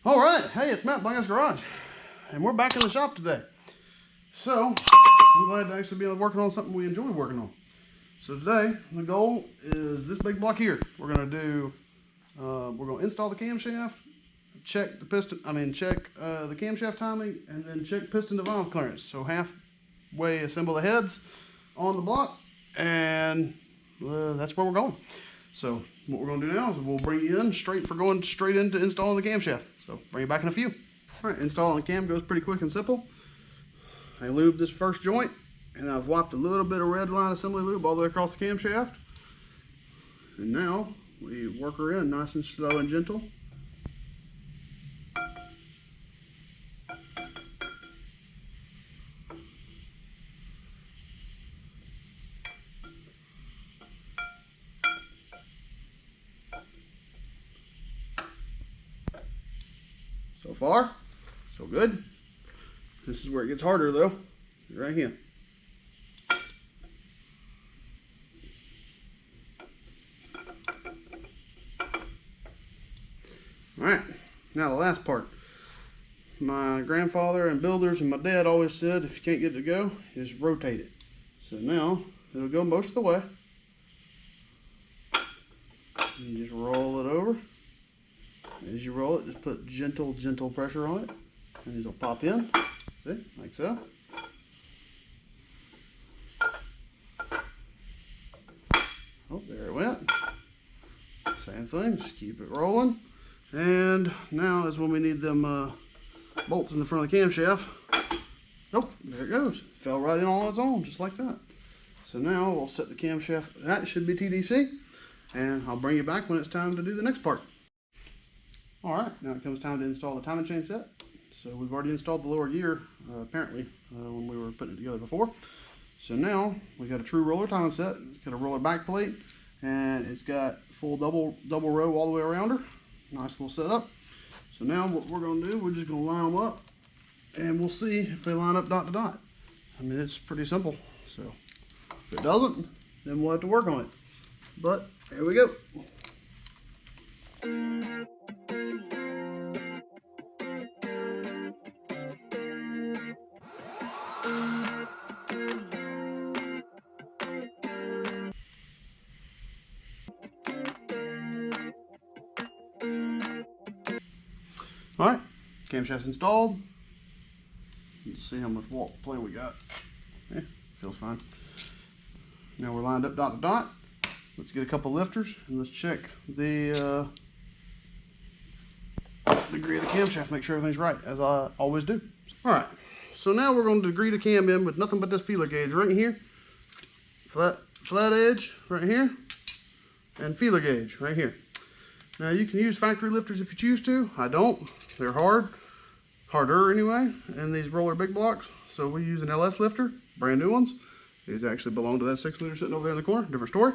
All right, hey, it's Matt, BlindGuysGarage, and we're back in the shop today. So, I'm glad to actually be working on something we enjoy working on. So today, the goal is this big block here. We're gonna install the camshaft, check the piston, the camshaft timing, and then check piston to valve clearance. So halfway assemble the heads on the block, and that's where we're going. So what we're gonna do now is we'll bring you in going straight into installing the camshaft. So bring you back in a few. All right, installing the cam goes pretty quick and simple. I lubed this first joint, and I've wiped a little bit of red line assembly lube all the way across the camshaft. And now we work her in nice and slow and gentle. So far, so good. This is where it gets harder though, right here. Alright, now the last part. My grandfather and builders and my dad always said if you can't get it to go, just rotate it. So now, it'll go most of the way. You just roll it over. As you roll it, just put gentle pressure on it, and it'll pop in. See, like so. Oh, there it went. Same thing, just keep it rolling. And now is when we need them bolts in the front of the camshaft. Nope, there it goes. Fell right in on its own, just like that. So now we'll set the camshaft. That should be TDC, and I'll bring you back when it's time to do the next part. All right, now it comes time to install the timing chain set. So we've already installed the lower gear, apparently, when we were putting it together before. So now we got a true roller timing set. It's got a roller back plate, and it's got full double row all the way around her. Nice little setup. So now what we're gonna do, we're just gonna line them up, and we'll see if they line up dot to dot. I mean, it's pretty simple. So if it doesn't, then we'll have to work on it. But here we go. All right, camshaft's installed. Let's see how much play we got. Yeah, feels fine. Now we're lined up dot to dot. Let's get a couple lifters and let's check the degree of the camshaft, make sure everything's right, as I always do. All right, so now we're going to degree the cam in with nothing but this feeler gauge right here. Flat edge right here, and feeler gauge right here. Now you can use factory lifters if you choose to. I don't. They're harder anyway, and these roller big blocks. So we use an LS lifter, brand new ones. These actually belong to that 6-liter sitting over there in the corner, different story.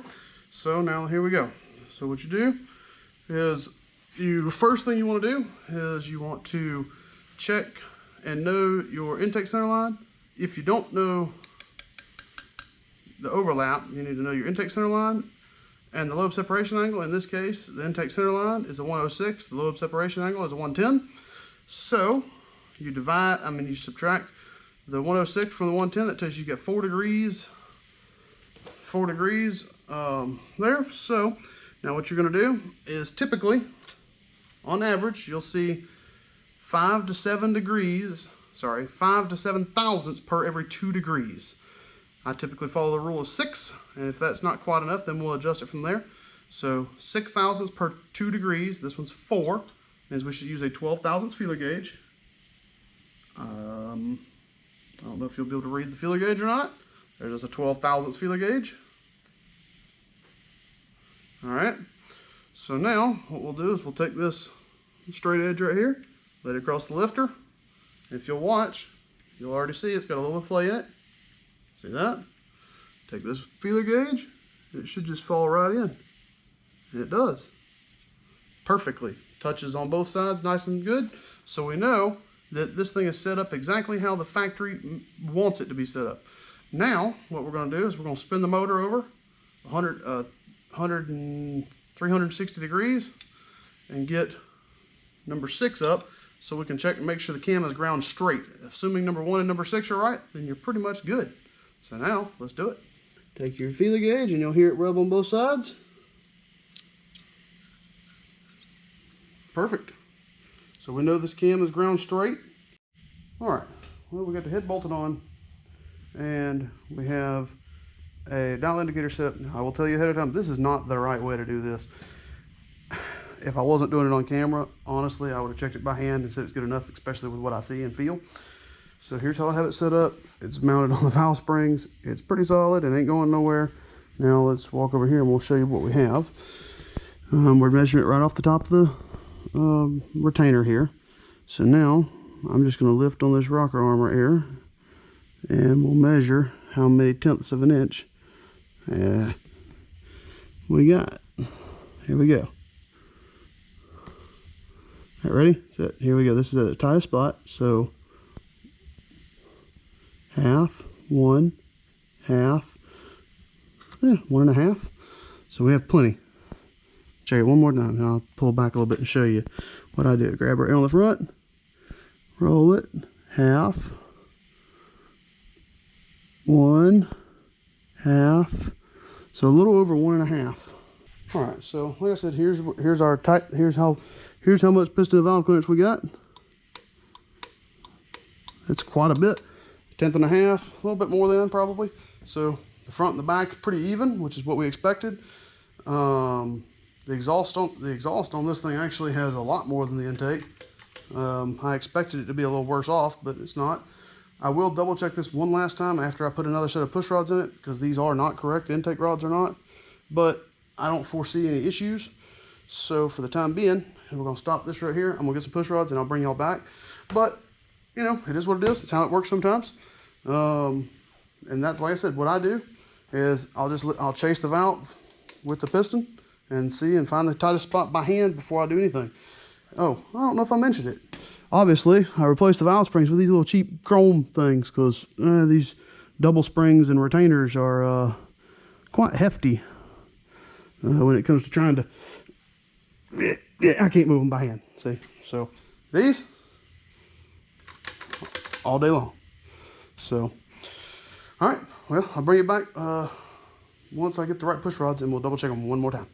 So now here we go. So what you do is first thing you want to do is you want to check and know your intake center line. If you don't know the overlap, you need to know your intake center line and the lobe separation angle. In this case, the intake center line is a 106, the lobe separation angle is a 110. So you subtract the 106 from the 110, that tells you get 4 degrees there. So now what you're gonna do is typically, on average, you'll see 5 to 7 thousandths per every 2 degrees. I typically follow the rule of 6, and if that's not quite enough, then we'll adjust it from there. So 6 thousandths per 2 degrees, this one's 4, means we should use a 12 thousandths feeler gauge. I don't know if you'll be able to read the feeler gauge or not. There's just a 12 thousandths feeler gauge. All right, so now what we'll do is we'll take this straight edge right here, lay it across the lifter. If you'll watch, you'll already see it's got a little bit of play in it. See that? Take this feeler gauge, and it should just fall right in. And it does. Perfectly. Touches on both sides, nice and good. So we know that this thing is set up exactly how the factory wants it to be set up. Now, what we're going to do is we're going to spin the motor over 360 degrees and get number 6 up. so we can check and make sure the cam is ground straight. Assuming number 1 and number 6 are right, then you're pretty much good. So now, let's do it. Take your feeler gauge and you'll hear it rub on both sides. Perfect. So we know this cam is ground straight. Alright, well, we got the head bolted on and we have a dial indicator set. I will tell you ahead of time, this is not the right way to do this. If I wasn't doing it on camera, honestly, I would have checked it by hand and said it's good enough, especially with what I see and feel. So here's how I have it set up. It's mounted on the valve springs. It's pretty solid. It ain't going nowhere. Now let's walk over here and we'll show you what we have. We're measuring it right off the top of the retainer here. So now I'm just going to lift on this rocker arm right here and we'll measure how many tenths of an inch we got. Here we go. All right, ready? So here we go. This is at the tightest spot. So half, 1, half, 1.5. So we have plenty. Check it one more time. Now I'll pull back a little bit and show you what I do. Grab right on the front, roll it, half, 1, half. So a little over 1.5. All right. So like I said, here's our tight. Here's how much piston and valve clearance we got. That's quite a bit. 1/10 a little bit more than probably. So the front and the back pretty even, which is what we expected. The exhaust on this thing actually has a lot more than the intake. I expected it to be a little worse off, but it's not. I will double check this one last time after I put another set of push rods in it, because these are not correct. The intake rods are not, but I don't foresee any issues. So for the time being, we're gonna stop this right here. I'm gonna get some push rods and I'll bring y'all back. But you know, it is what it is. It's how it works sometimes. And that's, like I said, what I do is I'll chase the valve with the piston and see and find the tightest spot by hand before I do anything. Oh, I don't know if I mentioned it. Obviously, I replaced the valve springs with these little cheap chrome things because these double springs and retainers are quite hefty when it comes to trying to. I can't move them by hand. See, so these all day long. So, all right. Well, I'll bring you back once I get the right push rods, and we'll double check them one more time.